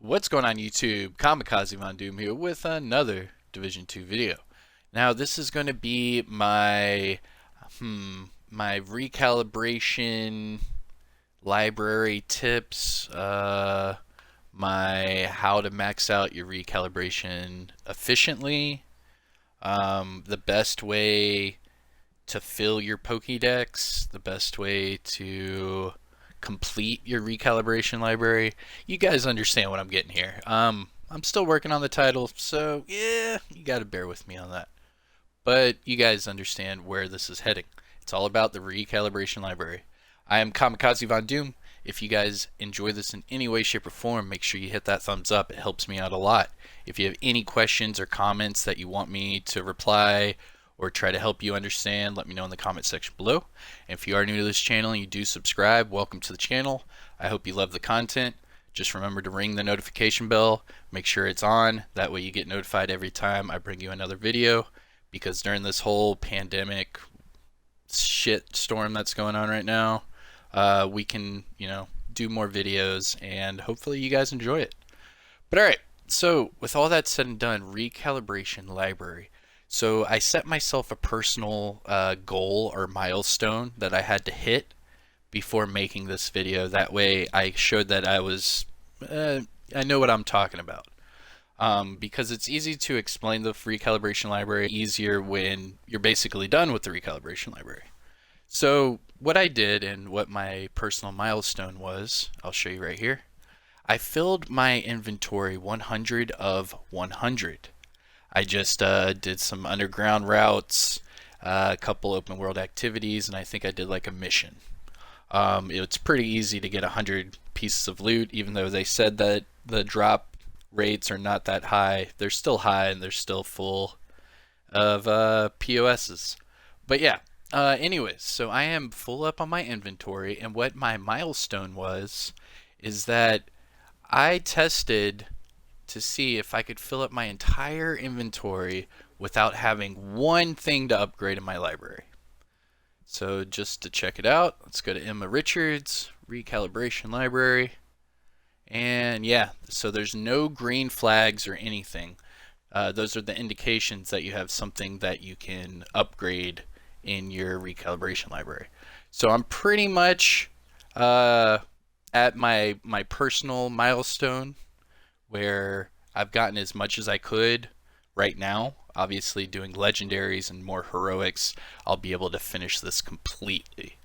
What's going on YouTube? Kamikazevondoom here with another Division 2 video. Now this is going to be my recalibration library tips, my how to max out your recalibration efficiently, the best way to fill your Pokédex, the best way to complete your recalibration library. You guys understand what I'm getting here. I'm still working on the title, so yeah, you gotta bear with me on that. But you guys understand where this is heading. It's all about the recalibration library. I am Kamikazevondoom. If you guys enjoy this in any way, shape, or form, make sure you hit that thumbs up. It helps me out a lot. If you have any questions or comments that you want me to reply or try to help you understand, let me know in the comment section below. And if you are new to this channel and you do subscribe, welcome to the channel. I hope you love the content. Just remember to ring the notification bell, make sure it's on, that way you get notified every time I bring you another video, because during this whole pandemic shit storm that's going on right now, we can, do more videos and hopefully you guys enjoy it. But alright, so with all that said and done, recalibration library. So I set myself a personal goal or milestone that I had to hit before making this video. That way I showed that I know what I'm talking about. Because it's easy to explain the recalibration library, easier when you're basically done with the recalibration library. So what I did and what my personal milestone was, I'll show you right here. I filled my inventory 100 of 100. I just did some underground routes, a couple open world activities, and I think I did like a mission. It's pretty easy to get 100 pieces of loot, even though they said that the drop rates are not that high. They're still high and they're still full of POSs. But yeah, anyways, so I am full up on my inventory, and what my milestone was is that I tested to see if I could fill up my entire inventory without having one thing to upgrade in my library. So just to check it out, let's go to Emma Richards, Recalibration Library. And yeah, so there's no green flags or anything. Those are the indications that you have something that you can upgrade in your recalibration library. So I'm pretty much at my personal milestone, where I've gotten as much as I could right now. Obviously doing legendaries and more heroics, I'll be able to finish this completely.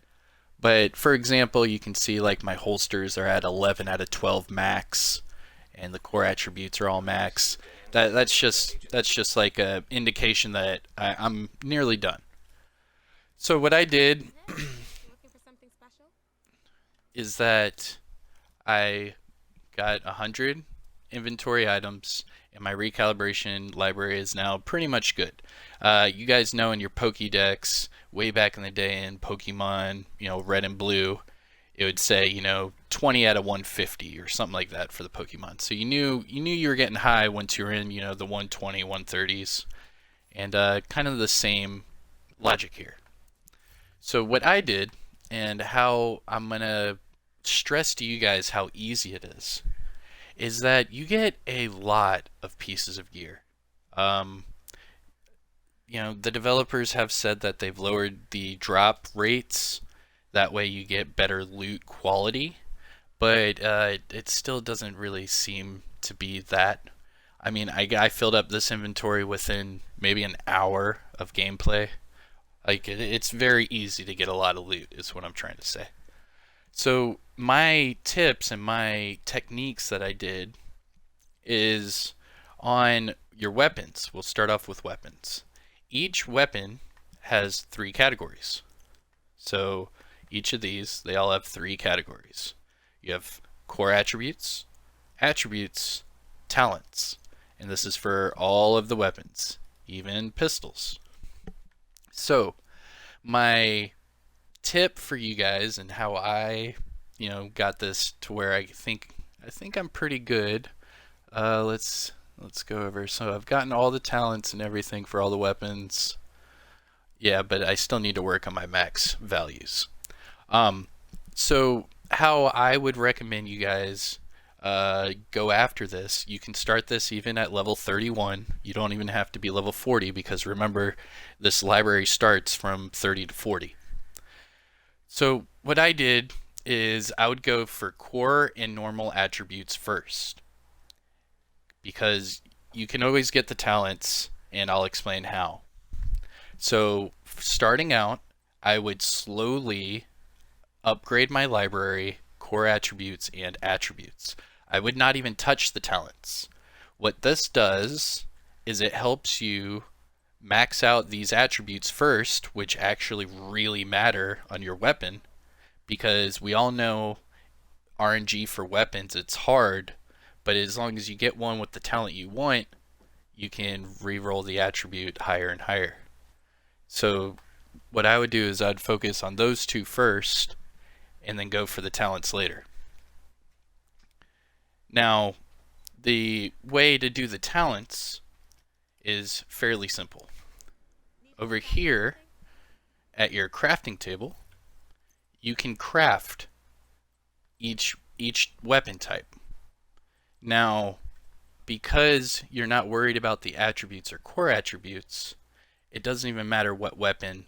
But for example, you can see like my holsters are at 11 out of 12 max, and the core attributes are all max. That's just like a indication that I'm nearly done. So what I did is that I got 100 inventory items, and my recalibration library is now pretty much good. You guys know in your Pokédex, way back in the day in Pokemon, Red and Blue, it would say, 20 out of 150 or something like that for the Pokemon. So you knew you were getting high once you were in, the 120, 130s, and kind of the same logic here. So what I did, and how I'm gonna stress to you guys how easy it is that you get a lot of pieces of gear. The developers have said that they've lowered the drop rates. That way you get better loot quality, but it still doesn't really seem to be that. I mean, I filled up this inventory within maybe an hour of gameplay. Like, it's very easy to get a lot of loot, is what I'm trying to say. So my tips and my techniques that I did is on your weapons. We'll start off with weapons. Each weapon has 3 categories. So each of these, they all have 3 categories. You have core attributes, attributes, talents. And this is for all of the weapons, even pistols. So my tip for you guys and how I, got this to where I think I'm pretty good. Let's go over. So I've gotten all the talents and everything for all the weapons. Yeah, but I still need to work on my max values. So how I would recommend you guys go after this. You can start this even at level 31. You don't even have to be level 40 because remember, this library starts from 30 to 40. So what I did is I would go for core and normal attributes first because you can always get the talents, and I'll explain how. So starting out, I would slowly upgrade my library, core attributes, and attributes. I would not even touch the talents. What this does is it helps you max out these attributes first, which actually really matter on your weapon, because we all know RNG for weapons, it's hard, but as long as you get one with the talent you want, you can re-roll the attribute higher and higher. So what I would do is I'd focus on those two first and then go for the talents later. Now, the way to do the talents is fairly simple. Over here at your crafting table, you can craft each weapon type. Now, because you're not worried about the attributes or core attributes, it doesn't even matter what weapon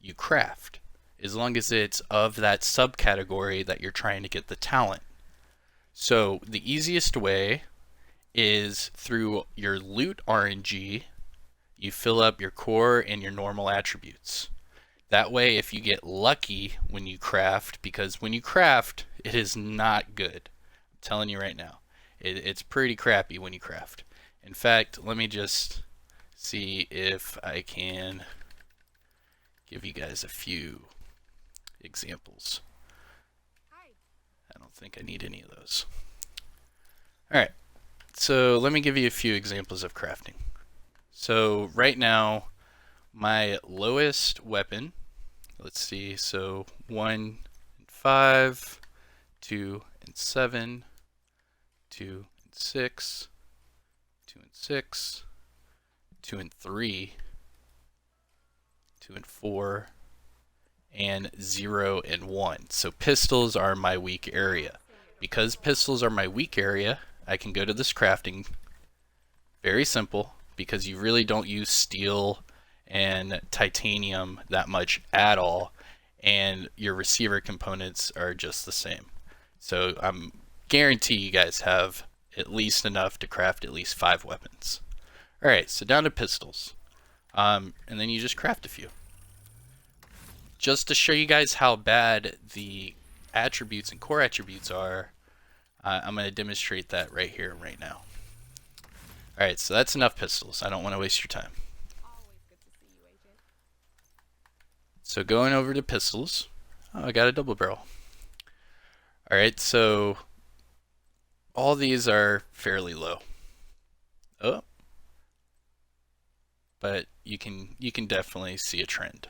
you craft, as long as it's of that subcategory that you're trying to get the talent. So the easiest way is through your loot RNG. You fill up your core and your normal attributes. That way, if you get lucky when you craft, because when you craft, it is not good. I'm telling you right now. It's pretty crappy when you craft. In fact, let me just see if I can give you guys a few examples. I don't think I need any of those. Alright, so let me give you a few examples of crafting. So right now, my lowest weapon, let's see, so 1 and 5, 2 and 7, 2 and 6, 2 and 6, 2 and 3, 2 and 4, and 0 and 1. So pistols are my weak area. Because pistols are my weak area, I can go to this crafting. Very simple, because you really don't use steel and titanium that much at all, and your receiver components are just the same. So I'm guarantee you guys have at least enough to craft at least 5 weapons. Alright, so down to pistols. And then you just craft a few. Just to show you guys how bad the attributes and core attributes are, I'm going to demonstrate that right here and right now. Alright, so that's enough pistols. I don't want to waste your time. So going over to pistols. Oh, I got a double barrel. Alright, so all these are fairly low. Oh. But you can definitely see a trend.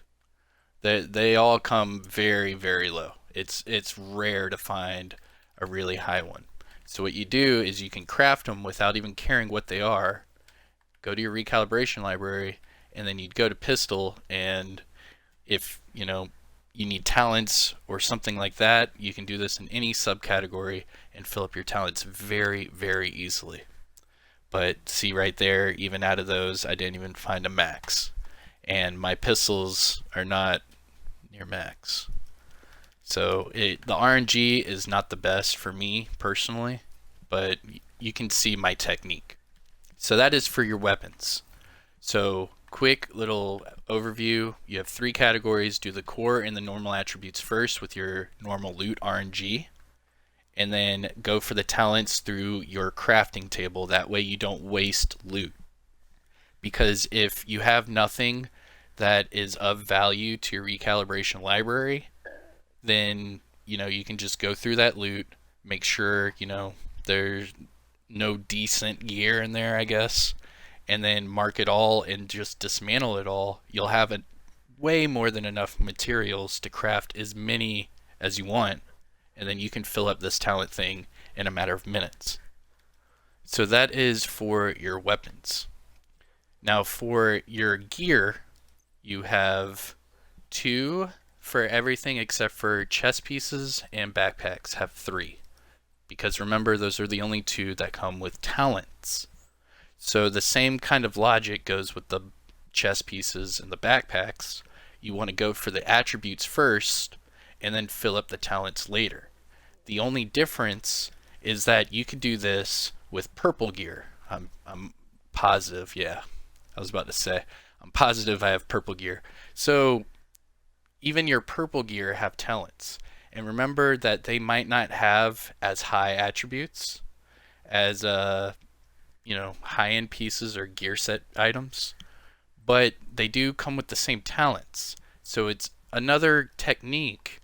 They all come very, very low. It's rare to find a really high one. So what you do is you can craft them without even caring what they are. Go to your recalibration library, and then you'd go to pistol, and if you need talents or something like that, you can do this in any subcategory and fill up your talents very, very easily. But see right there, even out of those, I didn't even find a max. And my pistols are not near max. So the RNG is not the best for me personally, but you can see my technique. So that is for your weapons. So quick little overview. You have 3 categories. Do the core and the normal attributes first with your normal loot RNG. And then go for the talents through your crafting table. That way you don't waste loot. Because if you have nothing that is of value to your recalibration library, then you can just go through that loot, make sure there's no decent gear in there, I guess, and then mark it all and just dismantle it all. You'll have way more than enough materials to craft as many as you want, and then you can fill up this talent thing in a matter of minutes. So that is for your weapons. Now for your gear, you have 2 for everything except for chest pieces, and backpacks have 3. because remember, those are the only two that come with talents. So the same kind of logic goes with the chess pieces and the backpacks. You want to go for the attributes first and then fill up the talents later. The only difference is that you could do this with purple gear. I'm positive, yeah. I was about to say, I'm positive I have purple gear. So even your purple gear have talents. And remember that they might not have as high attributes as high-end pieces or gear set items, but they do come with the same talents. So it's another technique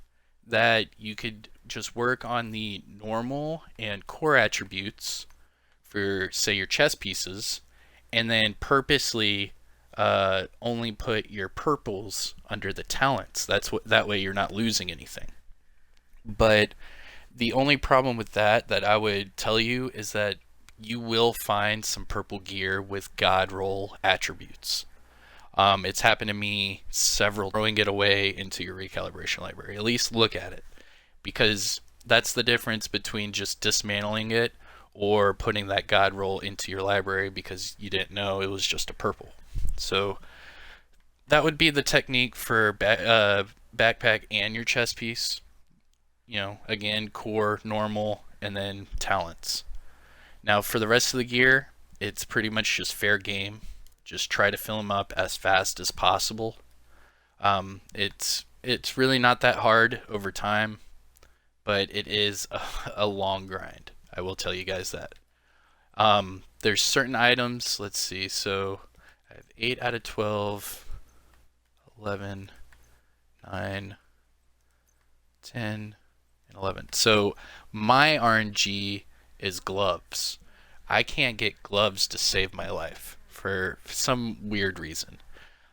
that you could just work on the normal and core attributes for, say, your chess pieces, and then purposely only put your purples under the talents. That way you're not losing anything. But the only problem with that I would tell you is that you will find some purple gear with God roll attributes. It's happened to me several, throwing it away into your recalibration library. At least look at it, because that's the difference between just dismantling it or putting that God roll into your library because you didn't know it was just a purple. So that would be the technique for backpack and your chess piece. Again, core, normal, and then talents. Now for the rest of the gear, it's pretty much just fair game. Just try to fill them up as fast as possible. It's really not that hard over time, but it is a long grind. I will tell you guys that. There's certain items, let's see, so I have 8 out of 12, 11, 9, 10, and 11. So my RNG is gloves. I can't get gloves to save my life for some weird reason.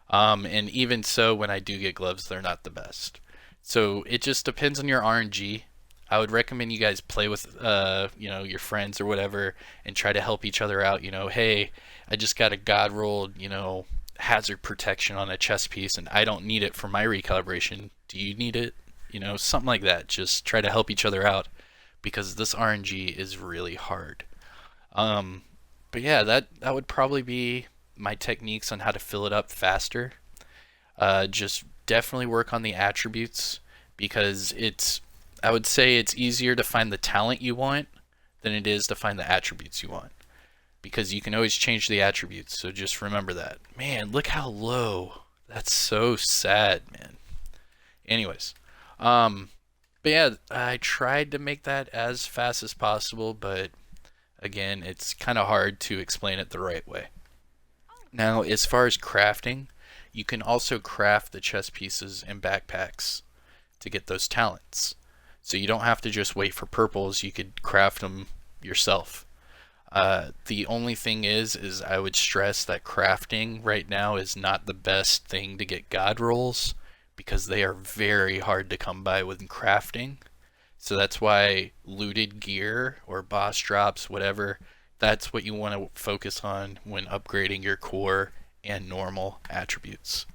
And even so, when I do get gloves, they're not the best. So it just depends on your RNG. I would recommend you guys play with your friends or whatever and try to help each other out. Hey, I just got a God rolled, hazard protection on a chess piece and I don't need it for my recalibration. Do you need it? Something like that. Just try to help each other out because this RNG is really hard. But yeah, that would probably be my techniques on how to fill it up faster. Just definitely work on the attributes because I would say it's easier to find the talent you want than it is to find the attributes you want, because you can always change the attributes. So just remember that. Man, look how low. That's so sad, man. Anyways, but yeah, I tried to make that as fast as possible, but again, it's kind of hard to explain it the right way. Now, as far as crafting, you can also craft the chess pieces and backpacks to get those talents. So you don't have to just wait for purples, you could craft them yourself. The only thing is I would stress that crafting right now is not the best thing to get God rolls because they are very hard to come by with crafting. So that's why looted gear or boss drops, whatever, that's what you want to focus on when upgrading your core and normal attributes.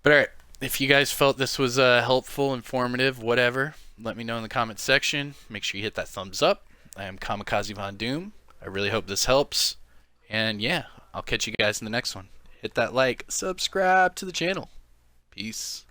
But alright, if you guys felt this was helpful, informative, whatever, let me know in the comments section. Make sure you hit that thumbs up. I am Kamikazevondoom. I really hope this helps. And yeah, I'll catch you guys in the next one. Hit that like, subscribe to the channel. Peace.